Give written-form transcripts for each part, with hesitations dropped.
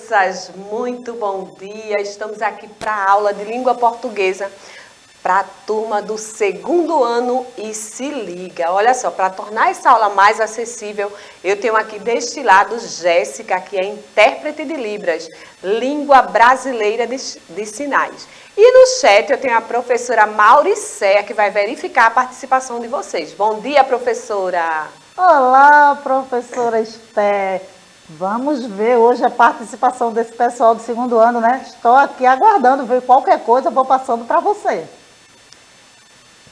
crianças, muito bom dia. Estamos aqui para a aula de língua portuguesa para a turma do segundo ano e se liga. Olha só, para tornar essa aula mais acessível, eu tenho aqui deste lado Jéssica, que é intérprete de Libras, língua brasileira de sinais. E no chat eu tenho a professora Mauricéia, que vai verificar a participação de vocês. Bom dia, professora! Olá, professora Esther! Vamos ver hoje a participação desse pessoal do segundo ano, né? Estou aqui aguardando, ver qualquer coisa, eu vou passando para você.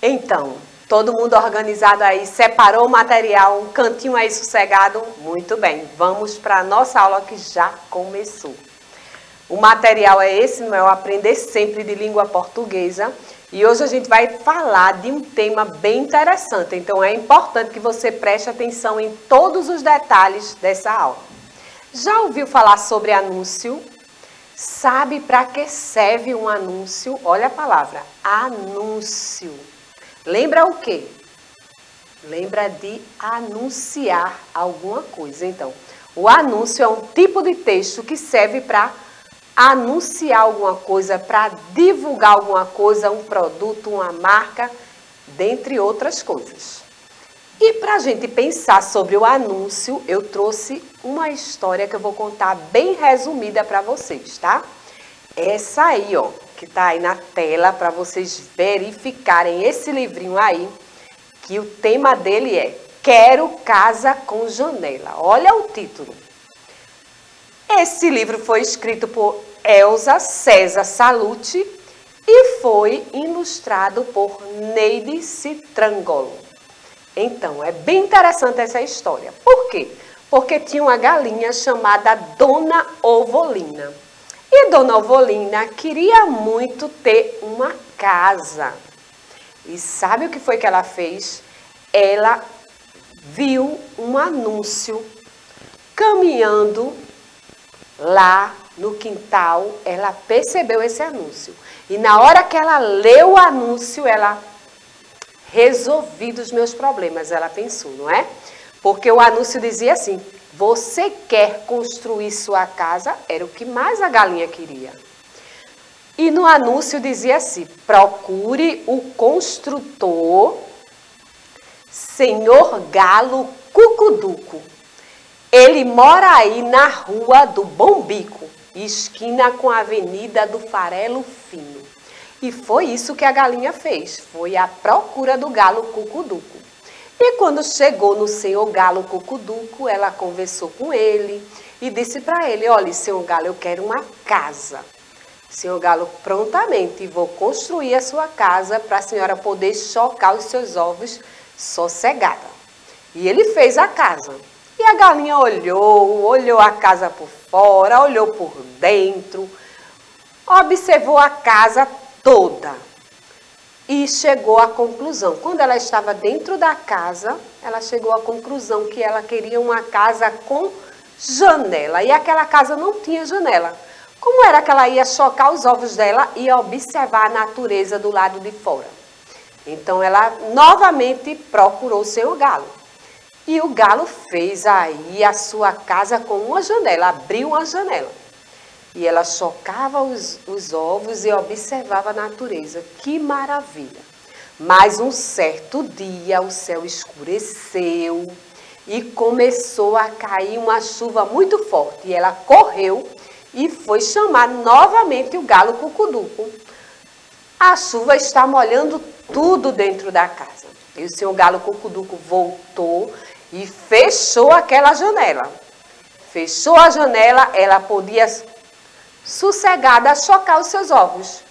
Então, todo mundo organizado aí, separou o material, um cantinho aí sossegado? Muito bem, vamos para a nossa aula que já começou. O material é esse, não é? O Aprender Sempre de Língua Portuguesa. E hoje a gente vai falar de um tema bem interessante. Então é importante que você preste atenção em todos os detalhes dessa aula. Já ouviu falar sobre anúncio? Sabe para que serve um anúncio? Olha a palavra, anúncio. Lembra o quê? Lembra de anunciar alguma coisa. Então, o anúncio é um tipo de texto que serve para anunciar alguma coisa, para divulgar alguma coisa, um produto, uma marca, dentre outras coisas. E para a gente pensar sobre o anúncio, eu trouxe uma história que eu vou contar bem resumida para vocês, tá? Essa aí, ó, que tá aí na tela para vocês verificarem esse livrinho aí, que o tema dele é Quero Casa com Janela. Olha o título. Esse livro foi escrito por Elza César Salluti e foi ilustrado por Neide Citrangolo. Então, é bem interessante essa história. Por quê? Porque tinha uma galinha chamada Dona Ovolina. E Dona Ovolina queria muito ter uma casa. E sabe o que foi que ela fez? Ela viu um anúncio caminhando lá no quintal. Ela percebeu esse anúncio. E na hora que ela leu o anúncio, ela resolvi dos meus problemas, ela pensou, não é? Porque o anúncio dizia assim, você quer construir sua casa? Era o que mais a galinha queria. E no anúncio dizia assim, procure o construtor Senhor Galo Cucuduco. Ele mora aí na Rua do Bombico, esquina com a Avenida do Farelo Fino. E foi isso que a galinha fez, foi à procura do galo Cucuduco. E quando chegou no senhor Galo Cucuduco, ela conversou com ele e disse para ele, olha, senhor Galo, eu quero uma casa. Senhor Galo, prontamente vou construir a sua casa para a senhora poder chocar os seus ovos sossegada. E ele fez a casa. E a galinha olhou a casa por fora, olhou por dentro, observou a casa toda e chegou à conclusão. Quando ela estava dentro da casa, ela chegou à conclusão que ela queria uma casa com janela. E aquela casa não tinha janela. Como era que ela ia chocar os ovos dela e observar a natureza do lado de fora? Então ela novamente procurou o senhor Galo. E o Galo fez aí a sua casa com uma janela, abriu uma janela. E ela chocava os ovos e observava a natureza. Que maravilha! Mas um certo dia o céu escureceu e começou a cair uma chuva muito forte. E ela correu e foi chamar novamente o Galo Cucuduco. A chuva está molhando tudo dentro da casa. E o senhor Galo Cucuduco voltou e fechou aquela janela. Fechou a janela, ela podia sossegada a chocar os seus ovos.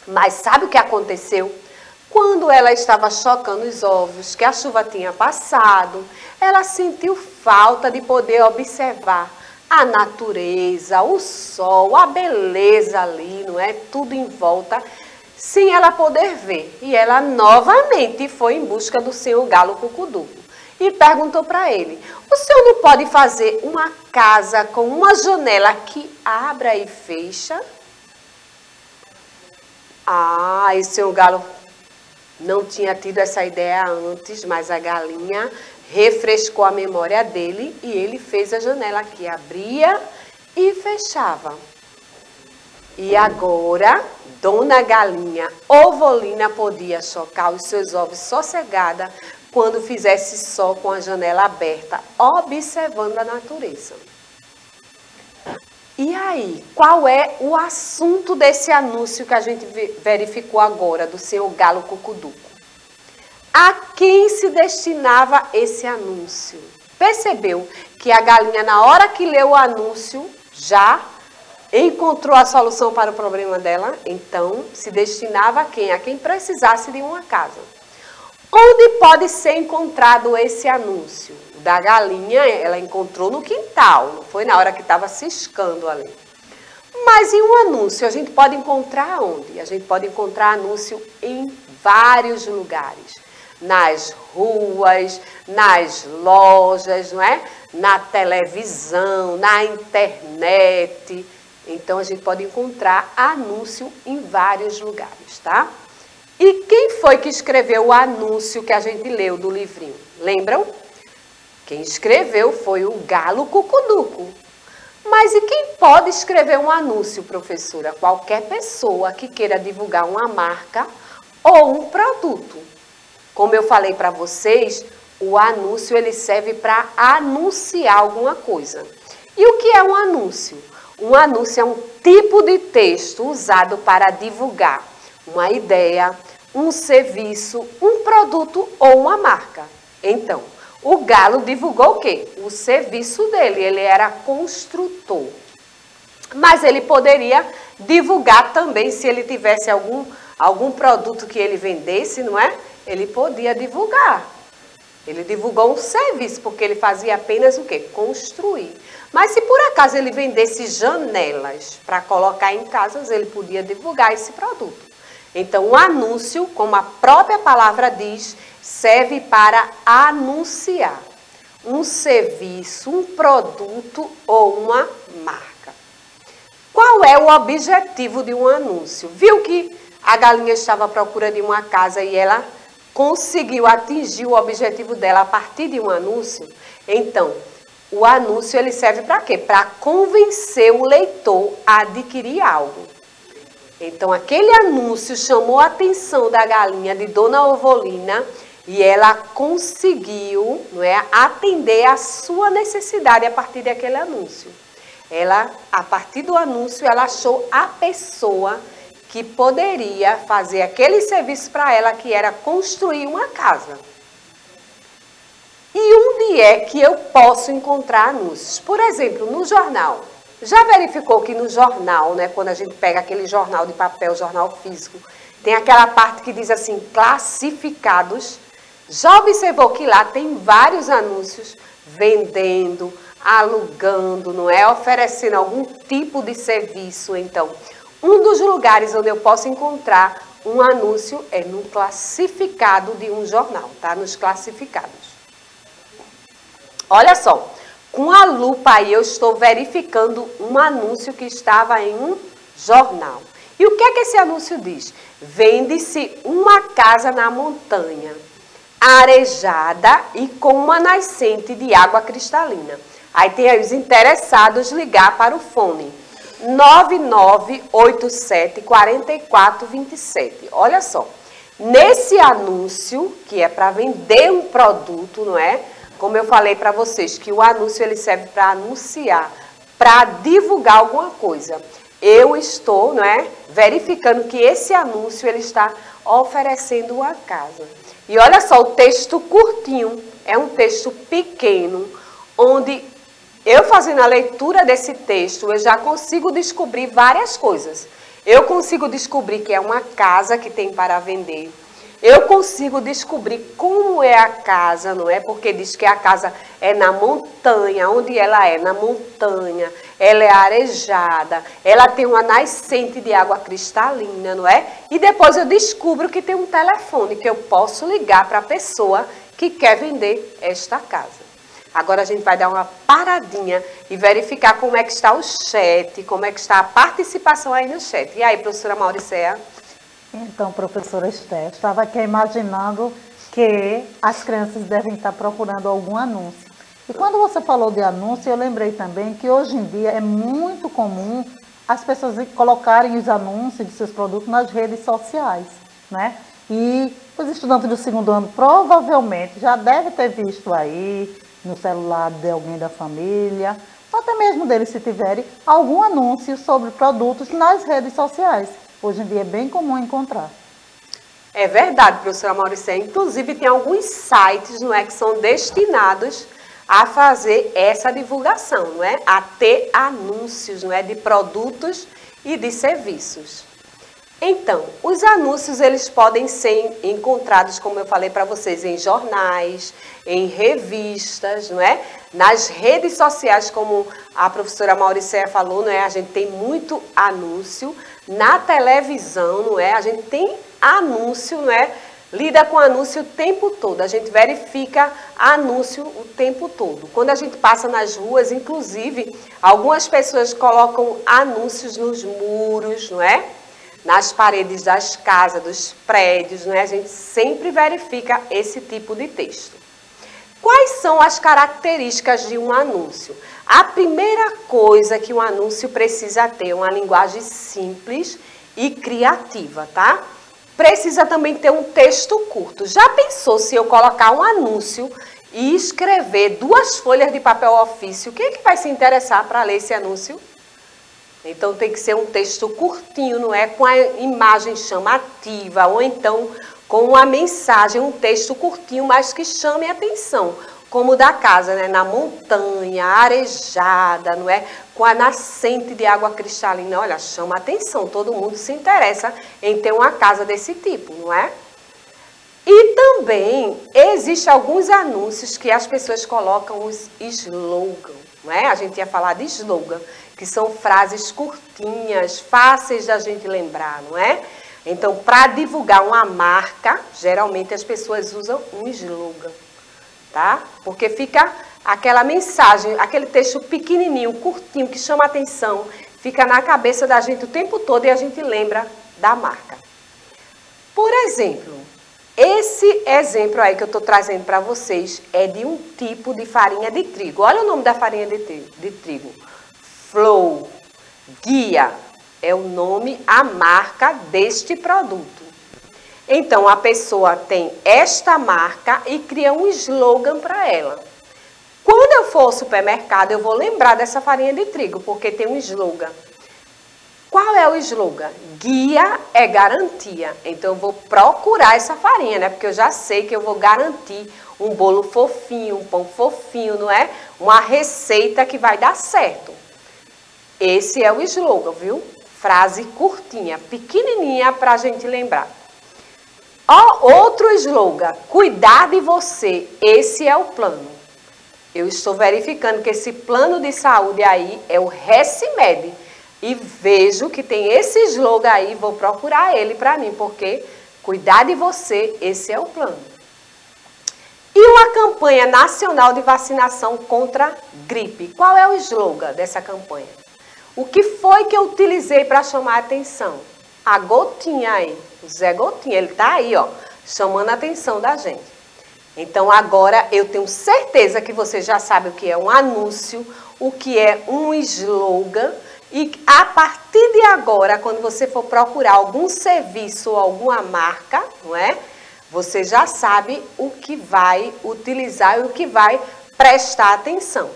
Mas sabe o que aconteceu? Quando ela estava chocando os ovos, que a chuva tinha passado, ela sentiu falta de poder observar a natureza, o sol, a beleza ali, não é? Tudo em volta, sem ela poder ver. E ela novamente foi em busca do senhor Galo Cucuduco. E perguntou para ele, o senhor não pode fazer uma casa com uma janela que abra e fecha? Ah, e o senhor Galo não tinha tido essa ideia antes, mas a galinha refrescou a memória dele e ele fez a janela que abria e fechava. E agora, Dona Galinha Ovolina podia chocar os seus ovos sossegada quando fizesse sol com a janela aberta, observando a natureza. E aí, qual é o assunto desse anúncio que a gente verificou agora, do seu Galo Cucuduco? A quem se destinava esse anúncio? Percebeu que a galinha, na hora que leu o anúncio, já encontrou a solução para o problema dela? Então, se destinava a quem? A quem precisasse de uma casa. Onde pode ser encontrado esse anúncio? O da galinha, ela encontrou no quintal, não foi na hora que estava ciscando ali. Mas e um anúncio? A gente pode encontrar onde? A gente pode encontrar anúncio em vários lugares. Nas ruas, nas lojas, não é? Na televisão, na internet. Então, a gente pode encontrar anúncio em vários lugares, tá? E quem foi que escreveu o anúncio que a gente leu do livrinho? Lembram? Quem escreveu foi o Galo Cucuduco. Mas e quem pode escrever um anúncio, professora? Qualquer pessoa que queira divulgar uma marca ou um produto. Como eu falei para vocês, o anúncio ele serve para anunciar alguma coisa. E o que é um anúncio? Um anúncio é um tipo de texto usado para divulgar uma ideia, um serviço, um produto ou uma marca. Então, o Galo divulgou o quê? O serviço dele, ele era construtor. Mas ele poderia divulgar também, se ele tivesse algum produto que ele vendesse, não é? Ele podia divulgar. Ele divulgou um serviço, porque ele fazia apenas o quê? Construir. Mas se por acaso ele vendesse janelas para colocar em casas, ele podia divulgar esse produto. Então, o anúncio, como a própria palavra diz, serve para anunciar um serviço, um produto ou uma marca. Qual é o objetivo de um anúncio? Viu que a galinha estava à procura de uma casa e ela conseguiu atingir o objetivo dela a partir de um anúncio? Então, o anúncio ele serve para quê? Para convencer o leitor a adquirir algo. Então, aquele anúncio chamou a atenção da galinha de Dona Ovolina e ela conseguiu, não é, atender a sua necessidade a partir daquele anúncio. Ela, a partir do anúncio, ela achou a pessoa que poderia fazer aquele serviço para ela, que era construir uma casa. E onde é que eu posso encontrar anúncios? Por exemplo, no jornal. Já verificou que no jornal, né, quando a gente pega aquele jornal de papel, jornal físico, tem aquela parte que diz assim, classificados? Já observou que lá tem vários anúncios vendendo, alugando, não é? Oferecendo algum tipo de serviço. Então, um dos lugares onde eu posso encontrar um anúncio é no classificado de um jornal, tá? Nos classificados. Olha só. Com a lupa aí eu estou verificando um anúncio que estava em um jornal. E o que é que esse anúncio diz? Vende-se uma casa na montanha, arejada e com uma nascente de água cristalina. Aí tem aí os interessados ligar para o fone 9987 4427. Olha só, nesse anúncio, que é para vender um produto, não é? Como eu falei para vocês, que o anúncio ele serve para anunciar, para divulgar alguma coisa. Eu estou, não é, verificando que esse anúncio ele está oferecendo uma casa. E olha só, o texto curtinho, é um texto pequeno, onde eu fazendo a leitura desse texto, eu já consigo descobrir várias coisas. Eu consigo descobrir que é uma casa que tem para vender. Eu consigo descobrir como é a casa, não é? Porque diz que a casa é na montanha. Onde ela é? Na montanha. Ela é arejada. Ela tem uma nascente de água cristalina, não é? E depois eu descubro que tem um telefone que eu posso ligar para a pessoa que quer vender esta casa. Agora a gente vai dar uma paradinha e verificar como é que está o chat, como é que está a participação aí no chat. E aí, professora Mauricéia? Então, professora Esther, estava aqui imaginando que as crianças devem estar procurando algum anúncio. E quando você falou de anúncio, eu lembrei também que hoje em dia é muito comum as pessoas colocarem os anúncios de seus produtos nas redes sociais, né? E os estudantes do segundo ano provavelmente já devem ter visto aí no celular de alguém da família, ou até mesmo deles se tiverem, algum anúncio sobre produtos nas redes sociais. Hoje em dia é bem comum encontrar. É verdade, professora Mauricéia. Inclusive tem alguns sites, não é, que são destinados a fazer essa divulgação, não é? A ter anúncios, não é, de produtos e de serviços. Então, os anúncios eles podem ser encontrados, como eu falei para vocês, em jornais, em revistas, não é? Nas redes sociais, como a professora Mauricéia falou, não é? A gente tem muito anúncio. Na televisão, não é? A gente tem anúncio, não é? Lida com anúncio o tempo todo, a gente verifica anúncio o tempo todo. Quando a gente passa nas ruas, inclusive, algumas pessoas colocam anúncios nos muros, não é? Nas paredes das casas, dos prédios, não é? A gente sempre verifica esse tipo de texto. Quais são as características de um anúncio? A primeira coisa que um anúncio precisa ter é uma linguagem simples e criativa, tá? Precisa também ter um texto curto. Já pensou se eu colocar um anúncio e escrever 2 folhas de papel ofício? Quem é que vai se interessar para ler esse anúncio? Então tem que ser um texto curtinho, não é? Com a imagem chamativa, ou então com uma mensagem, um texto curtinho, mas que chame a atenção. Como o da casa, né? Na montanha, arejada, não é? Com a nascente de água cristalina. Olha, chama a atenção, todo mundo se interessa em ter uma casa desse tipo, não é? E também existem alguns anúncios que as pessoas colocam os slogans, não é? A gente ia falar de slogan, que são frases curtinhas, fáceis da gente lembrar, não é? Então, para divulgar uma marca, geralmente as pessoas usam um slogan, tá? Porque fica aquela mensagem, aquele texto pequenininho, curtinho, que chama a atenção, fica na cabeça da gente o tempo todo e a gente lembra da marca. Por exemplo, esse exemplo aí que eu estou trazendo para vocês é de um tipo de farinha de trigo. Olha o nome da farinha de trigo. Flow, Guia, é o nome, a marca deste produto. Então, a pessoa tem esta marca e cria um slogan para ela. Quando eu for ao supermercado, eu vou lembrar dessa farinha de trigo, porque tem um slogan. Qual é o slogan? Guia é garantia. Então, eu vou procurar essa farinha, né? Porque eu já sei que eu vou garantir um bolo fofinho, um pão fofinho, não é? Uma receita que vai dar certo. Esse é o slogan, viu? Frase curtinha, pequenininha para a gente lembrar. Outro slogan, cuidar de você, esse é o plano. Eu estou verificando que esse plano de saúde aí é o RECIMED. E vejo que tem esse slogan aí, vou procurar ele para mim, porque cuidar de você, esse é o plano. E uma campanha nacional de vacinação contra gripe. Qual é o slogan dessa campanha? O que foi que eu utilizei para chamar a atenção? A gotinha aí, o Zé Gotinha, ele tá aí, ó, chamando a atenção da gente. Então agora eu tenho certeza que você já sabe o que é um anúncio, o que é um slogan, e a partir de agora, quando você for procurar algum serviço ou alguma marca, não é? Você já sabe o que vai utilizar e o que vai prestar atenção.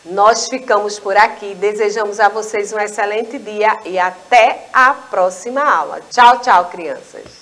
Nós ficamos por aqui, desejamos a vocês um excelente dia e até a próxima aula. Tchau, tchau, crianças!